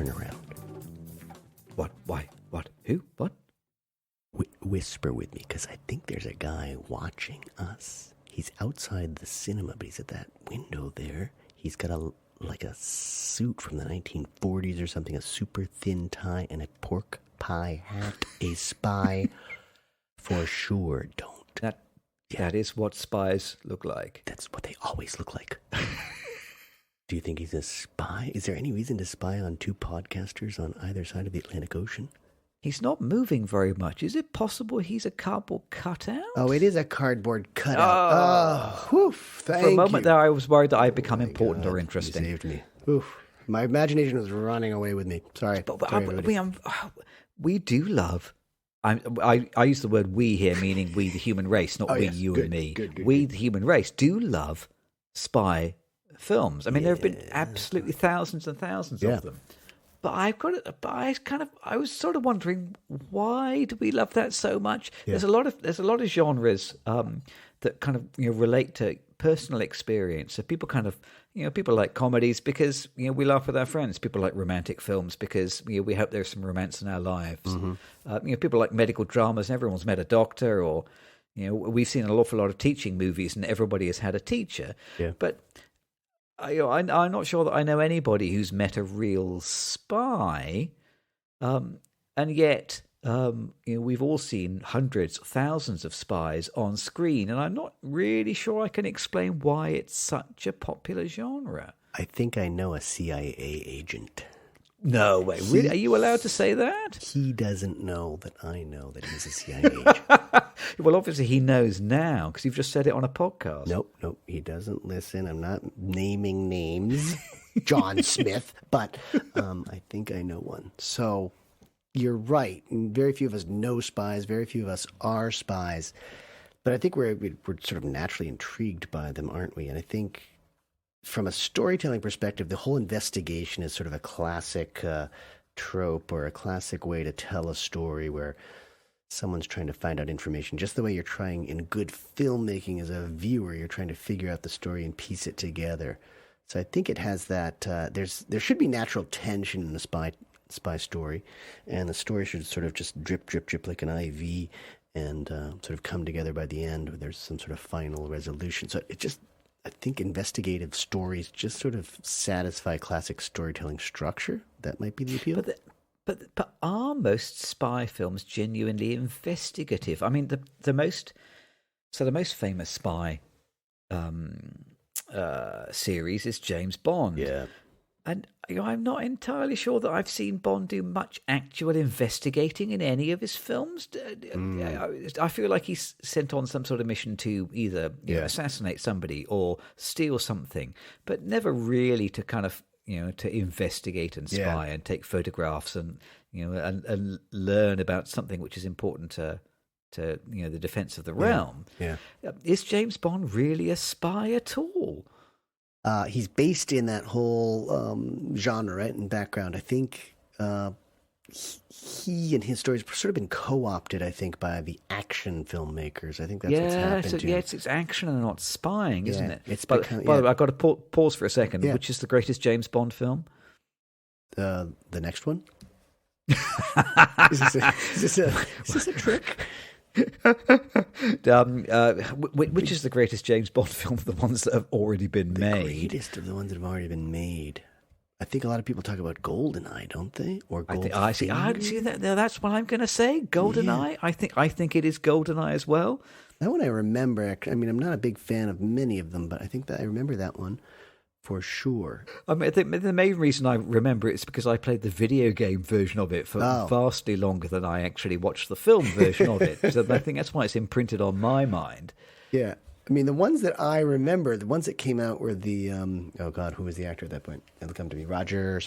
turn around. What? Why? What? Who? What? Whisper with me, because I think there's a guy watching us. He's outside the cinema, but he's at that window there. He's got a suit from the 1940s or something, a super thin tie and a pork pie hat. A spy for sure. Don't. That is what spies look like. That's what they always look like. Do you think he's a spy? Is there any reason to spy on two podcasters on either side of the Atlantic Ocean? He's not moving very much. Is it possible he's a cardboard cutout? Oh, it is a cardboard cutout. Oh, whew, thank you. For a moment there, I was worried that I'd become important or interesting. You saved me. Oof. My imagination was running away with me. Sorry. We do love... I use the word we here, meaning we the human race, not you and me. Good, we the human race do love spy films. I mean, there have been absolutely thousands and thousands of them. But I was sort of wondering, why do we love that so much? Yeah. There's a lot of genres that kind of relate to personal experience. So people kind of people like comedies because we laugh with our friends. People like romantic films because we hope there's some romance in our lives. Mm-hmm. People like medical dramas. And everyone's met a doctor, or we've seen an awful lot of teaching movies, and everybody has had a teacher. Yeah. But I'm not sure that I know anybody who's met a real spy, and yet we've all seen hundreds, thousands of spies on screen, and I'm not really sure I can explain why it's such a popular genre. I think I know a CIA agent. No way. Really? Are you allowed to say that? He doesn't know that I know that he's a CIA agent. Well, obviously he knows now because you've just said it on a podcast. Nope. He doesn't listen. I'm not naming names, John Smith, but I think I know one. So you're right. Very few of us know spies. Very few of us are spies. But I think we're sort of naturally intrigued by them, aren't we? And I think from a storytelling perspective, the whole investigation is sort of a classic trope or a classic way to tell a story where someone's trying to find out information, just the way you're trying in good filmmaking as a viewer, you're trying to figure out the story and piece it together. So I think it has that, there should be natural tension in a spy story, and the story should sort of just drip like an IV and sort of come together by the end where there's some sort of final resolution. So I think investigative stories just sort of satisfy classic storytelling structure. That might be the appeal. But are most spy films genuinely investigative? I mean, the most famous spy series is James Bond. Yeah. And I'm not entirely sure that I've seen Bond do much actual investigating in any of his films. I feel like he's sent on some sort of mission to either assassinate somebody or steal something, but never really to kind of to investigate and spy and take photographs and and learn about something which is important to the defense of the realm. Yeah. Is James Bond really a spy at all? He's based in that whole genre, right, and background. I think he and his stories have sort of been co-opted, I think, by the action filmmakers. I think that's what's happened to him. It's action and not spying, isn't it? By the way, I've got to pause for a second. Yeah. Which is the greatest James Bond film? The next one? Is this a trick? Which is the greatest James Bond film of the ones that have already been made? The greatest of the ones that have already been made. I think a lot of people talk about GoldenEye, don't they? Or Goldfinger? I see that. That's what I'm going to say. GoldenEye. Yeah. I think it is GoldenEye as well. That one I remember. I mean, I'm not a big fan of many of them, but I think that I remember that one for sure. I mean, the main reason I remember it is because I played the video game version of it for vastly longer than I actually watched the film version of it. So I think that's why it's imprinted on my mind. Yeah. I mean, the ones that I remember, the ones that came out were the, oh God, who was the actor at that point? It'll come to me. Roger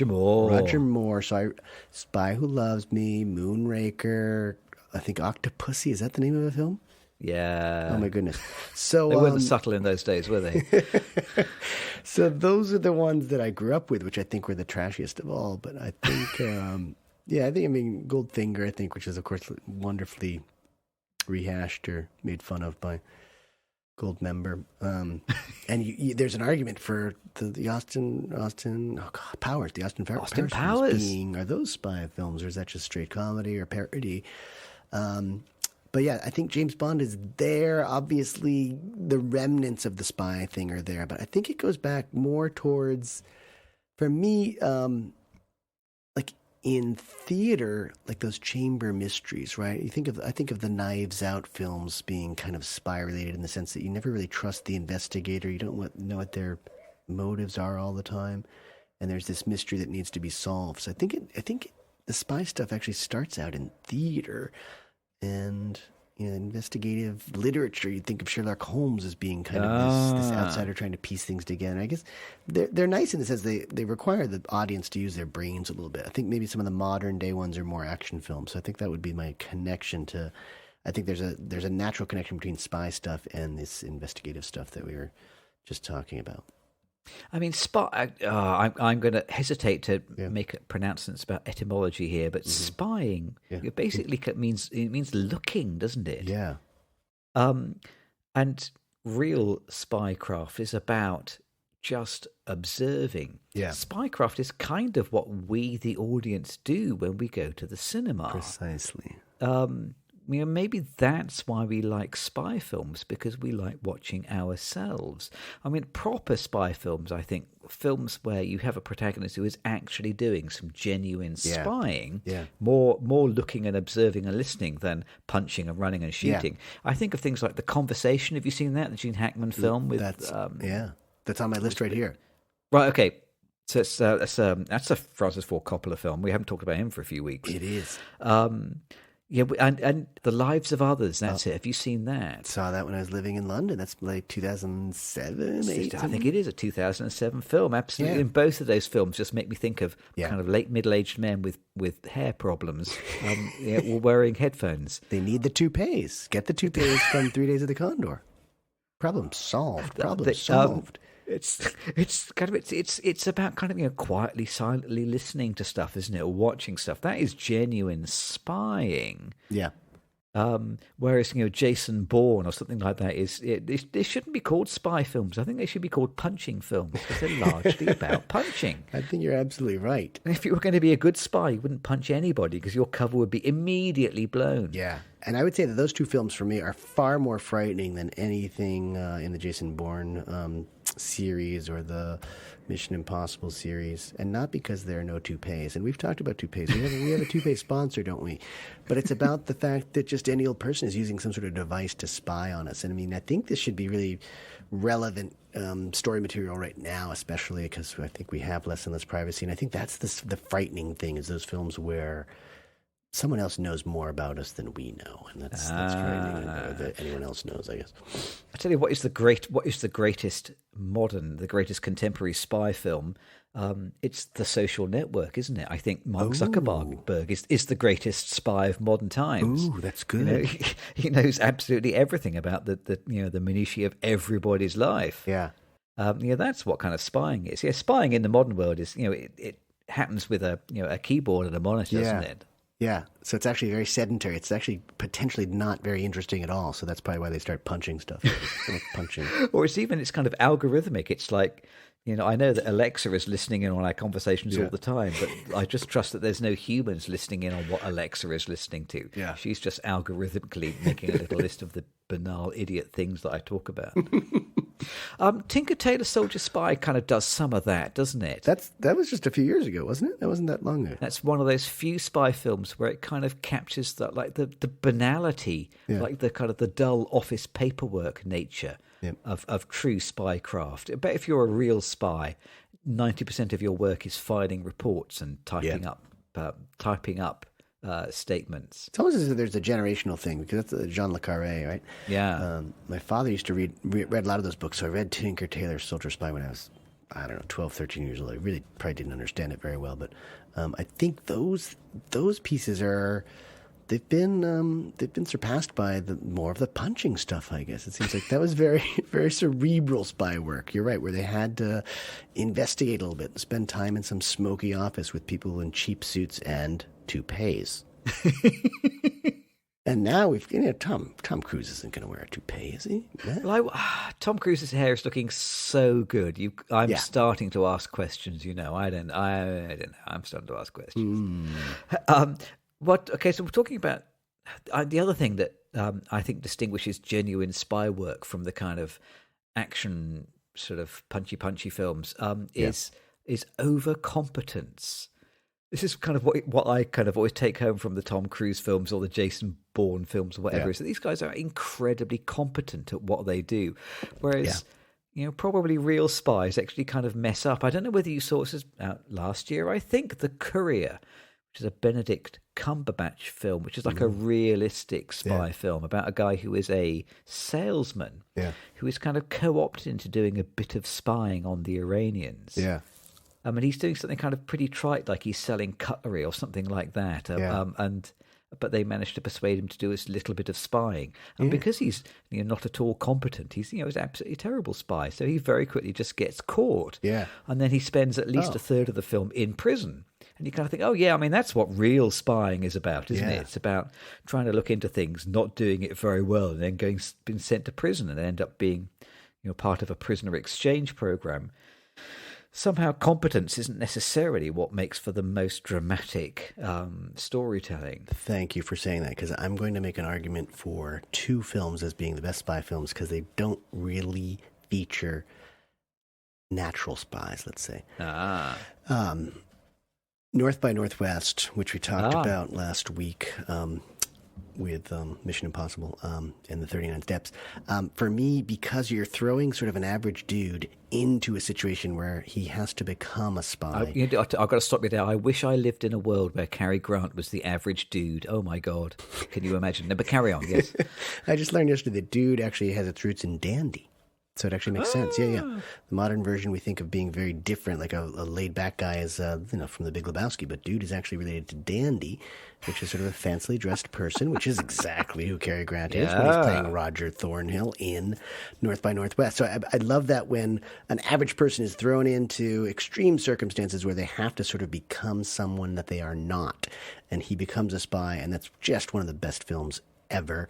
Moore. So Spy Who Loves Me, Moonraker, I think Octopussy. Is that the name of the film? Yeah. Oh my goodness. So they weren't subtle in those days, were they? So those are the ones that I grew up with, which I think were the trashiest of all. But I think, Goldfinger, I think, which is of course wonderfully rehashed or made fun of by Gold member. And there's an argument for the Austin Powers, the Austin Powers films are those spy films, or is that just straight comedy or parody? But yeah, I think James Bond is there. Obviously, the remnants of the spy thing are there, but I think it goes back more towards, for me, like in theater, like those chamber mysteries, right? I think of the Knives Out films being kind of spy related in the sense that you never really trust the investigator. You don't know what their motives are all the time, and there's this mystery that needs to be solved. So I think the spy stuff actually starts out in theater. And investigative literature, you'd think of Sherlock Holmes as being kind of this outsider trying to piece things together. I guess they're nice in the sense they require the audience to use their brains a little bit. I think maybe some of the modern day ones are more action films. So I think that would be my connection to. I think there's a natural connection between spy stuff and this investigative stuff that we were just talking about. I mean, spy. I'm going to hesitate to make pronouncements about etymology here, but spying it basically means looking, doesn't it? Yeah. And real spycraft is about just observing. Yeah. Spycraft is kind of what we, the audience, do when we go to the cinema. Precisely. Maybe that's why we like spy films, because we like watching ourselves. I mean, proper spy films, I think, films where you have a protagonist who is actually doing some genuine spying, more looking and observing and listening than punching and running and shooting. Yeah. I think of things like The Conversation. Have you seen that? The Gene Hackman film with that's on my list right here. Right. Okay. So that's a Francis Ford Coppola film. We haven't talked about him for a few weeks. It is. Yeah, and The Lives of Others, that's it. Have you seen that? Saw that when I was living in London. That's like 2007, 8? I think it is a 2007 film, absolutely. Yeah. And both of those films just make me think of kind of late middle-aged men with hair problems or wearing headphones. They need the toupees. Get the toupees from 3 Days of the Condor. Problem solved. Solved. It's about kind of quietly, silently listening to stuff, isn't it, or watching stuff. That is genuine spying. Yeah. Whereas Jason Bourne or something like that they shouldn't be called spy films. I think they should be called punching films, because they're largely about punching. I think you're absolutely right. And if you were going to be a good spy, you wouldn't punch anybody, because your cover would be immediately blown. Yeah. And I would say that those two films for me are far more frightening than anything in the Jason Bourne series or the Mission Impossible series, and not because there are no toupees. And we've talked about toupees. We have a toupee sponsor, don't we? But it's about the fact that just any old person is using some sort of device to spy on us. And I mean, I think this should be really relevant story material right now, especially because I think we have less and less privacy. And I think that's the frightening thing, is those films where someone else knows more about us than we know, and that's frightening. Or that anyone else knows, I guess. I tell you, what is the greatest contemporary spy film? It's The Social Network, isn't it? I think Mark Zuckerberg is the greatest spy of modern times. Ooh, that's good. He knows absolutely everything about the minutiae of everybody's life. Yeah. That's what kind of spying is. Yeah, spying in the modern world is it happens with a keyboard and a monitor, doesn't it? Yeah, so it's actually very sedentary. It's actually potentially not very interesting at all. So that's probably why they start punching stuff. Or it's kind of algorithmic. It's like, I know that Alexa is listening in on our conversations all the time, but I just trust that there's no humans listening in on what Alexa is listening to. Yeah. She's just algorithmically making a little list of the banal idiot things that I talk about. Tinker Tailor Soldier Spy kind of does some of that, doesn't it? That was just a few years ago, wasn't it? That wasn't that long ago. That's one of those few spy films where it kind of captures that, like the banality, like the kind of the dull office paperwork nature of true spycraft. I bet if you're a real spy, 90% of your work is filing reports and typing up statements. It's almost as if there's a generational thing, because that's Jean Le Carré, right? Yeah. My father used to read a lot of those books, so I read Tinker Tailor Soldier Spy when I was, 12, 13 years old. I really probably didn't understand it very well, but I think those pieces they've been surpassed by more of the punching stuff, I guess. It seems like that was very, very cerebral spy work. You're right, where they had to investigate a little bit and spend time in some smoky office with people in cheap suits and toupees. And now Tom Cruise isn't going to wear a toupee, is he? Yeah. Well, Tom Cruise's hair is looking so good. I'm starting to ask questions. I don't know. I'm starting to ask questions. Okay, so we're talking about the other thing that I think distinguishes genuine spy work from the kind of action sort of punchy films is overcompetence. This is kind of what I kind of always take home from the Tom Cruise films or the Jason Bourne films or whatever, is that these guys are incredibly competent at what they do. Whereas, probably real spies actually kind of mess up. I don't know whether you saw this out last year. I think The Courier, which is a Benedict Cumberbatch film, which is like a realistic spy film about a guy who is a salesman who is kind of co-opted into doing a bit of spying on the Iranians. Yeah. And he's doing something kind of pretty trite, like he's selling cutlery or something like that. But they managed to persuade him to do this little bit of spying. And because he's not at all competent, he's an absolutely terrible spy. So he very quickly just gets caught. Yeah. And then he spends at least a third of the film in prison. And you kind of think, that's what real spying is about, isn't it? It's about trying to look into things, not doing it very well, and then being sent to prison and end up being part of a prisoner exchange program. Somehow competence isn't necessarily what makes for the most dramatic storytelling. Thank you for saying that, because I'm going to make an argument for two films as being the best spy films because they don't really feature natural spies, let's say. North by Northwest, which we talked about last week with Mission Impossible and the 39 Steps. For me, because you're throwing sort of an average dude into a situation where he has to become a spy. I've got to stop you there. I wish I lived in a world where Cary Grant was the average dude. Oh, my God. Can you imagine? No, but carry on, yes. I just learned yesterday the dude actually has its roots in dandy. So it actually makes sense. Yeah. The modern version we think of being very different, like a laid-back guy is, from The Big Lebowski, but dude is actually related to dandy, which is sort of a fancily dressed person, which is exactly who Cary Grant is when he's playing Roger Thornhill in North by Northwest. So I love that when an average person is thrown into extreme circumstances where they have to sort of become someone that they are not, and he becomes a spy, and that's just one of the best films ever.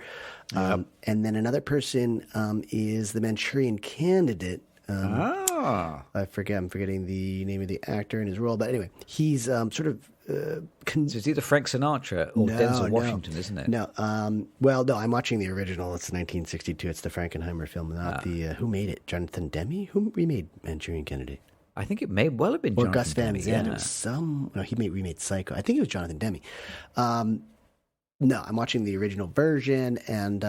And then another person is the Manchurian Candidate. I'm forgetting the name of the actor and his role, but anyway, he's sort of so it's either Frank Sinatra or Denzel Washington, isn't it? No, I'm watching the original. It's 1962. It's the Frankenheimer film, not the who made it? Jonathan Demme? Who remade Manchurian Candidate? I think it may well have been Jonathan Gus Van Demme. Zandt. It was he remade Psycho. I think it was Jonathan Demme. No, I'm watching the original version, and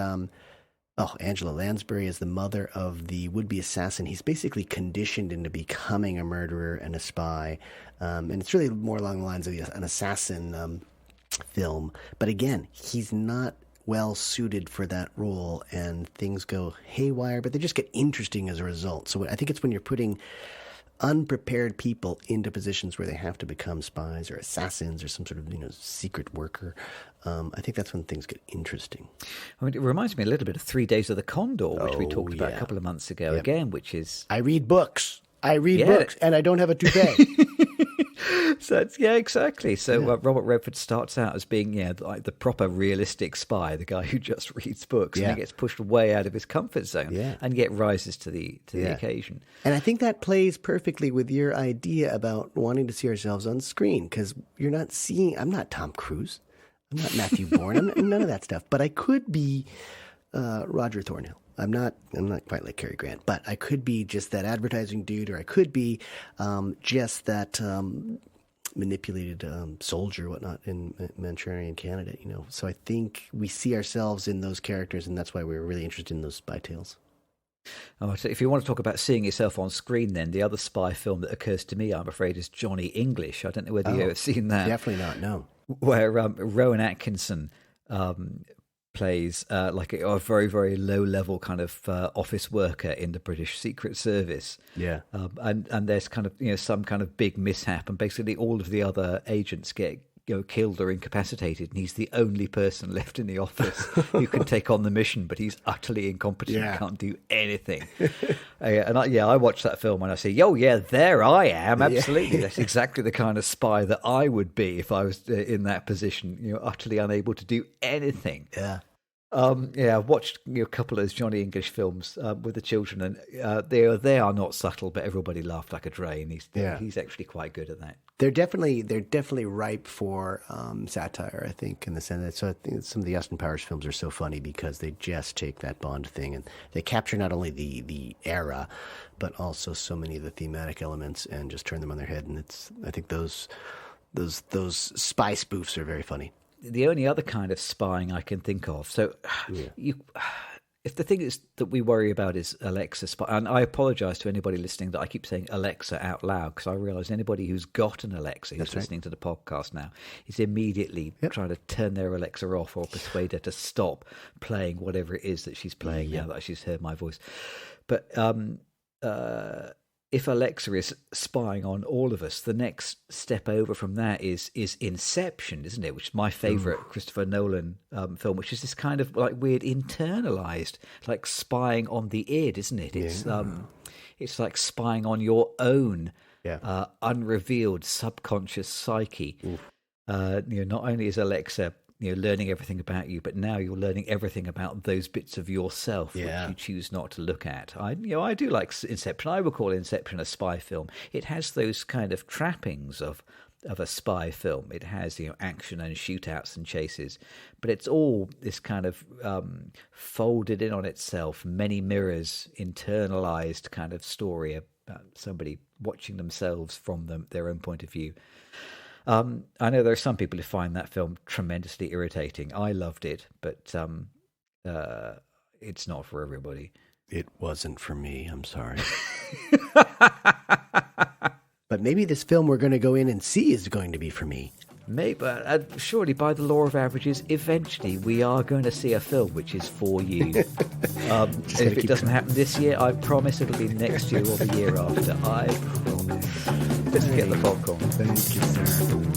Angela Lansbury is the mother of the would-be assassin. He's basically conditioned into becoming a murderer and a spy, and it's really more along the lines of an assassin film. But again, he's not well suited for that role, and things go haywire, but they just get interesting as a result. So I think it's when you're putting unprepared people into positions where they have to become spies or assassins or some sort of secret worker. I think that's when things get interesting. I mean, it reminds me a little bit of 3 Days of the Condor, which we talked about a couple of months ago again, which is... I read books, and I don't have a toupee. So exactly. So Robert Redford starts out as being like the proper realistic spy, the guy who just reads books, and he gets pushed way out of his comfort zone, and yet rises to the occasion. And I think that plays perfectly with your idea about wanting to see ourselves on screen, because you're not seeing. I'm not Tom Cruise. I'm not Matthew Bourne. I'm none of that stuff. But I could be Roger Thornhill. I'm not quite like Cary Grant, but I could be just that advertising dude, or I could be just that manipulated soldier, whatnot, in Manchurian Candidate. So I think we see ourselves in those characters, and that's why we were really interested in those spy tales. Oh, so if you want to talk about seeing yourself on screen, then the other spy film that occurs to me, I'm afraid, is Johnny English. I don't know whether you've ever seen that. Definitely not. No. Where Rowan Atkinson plays like a very, very low-level kind of office worker in the British Secret Service. Yeah. And there's kind of some kind of big mishap, and basically all of the other agents get killed or incapacitated, and he's the only person left in the office who can take on the mission, but he's utterly incompetent, can't do anything. I watched that film and I say, oh yeah, there I am, absolutely. That's exactly the kind of spy that I would be if I was in that position, utterly unable to do anything. I've watched a couple of those Johnny English films with the children, and they are not subtle, but everybody laughed like a drain. He's actually quite good at that. They're definitely ripe for satire, I think, in the sense that. So I think some of the Austin Powers films are so funny because they just take that Bond thing and they capture not only the era, but also so many of the thematic elements and just turn them on their head. And I think those spy spoofs are very funny. The only other kind of spying I can think of. So, if the thing is that we worry about is Alexa spy, and I apologise to anybody listening that I keep saying Alexa out loud, because I realise anybody who's got an Alexa who's listening to the podcast now is immediately trying to turn their Alexa off or persuade her to stop playing whatever it is that she's playing now that she's heard my voice. But if Alexa is spying on all of us, the next step over from that is Inception, isn't it? Which is my favourite Christopher Nolan film, which is this kind of like weird internalized, like spying on the id, isn't it? It's like spying on your own unrevealed subconscious psyche. Not only is Alexa learning everything about you, but now you're learning everything about those bits of yourself which you choose not to look at. I do like Inception. I would call Inception a spy film. It has those kind of trappings of a spy film. It has action and shootouts and chases, but it's all this kind of folded in on itself, many mirrors, internalized kind of story about somebody watching themselves from their own point of view. I know there are some people who find that film tremendously irritating. I loved it, but it's not for everybody. It wasn't for me. I'm sorry. But maybe this film we're going to go in and see is going to be for me. Maybe, surely by the law of averages, eventually we are going to see a film which is for you. If it doesn't happen this year, I promise it'll be next year or the year after. I promise. Let's get the popcorn. Thank you, sir.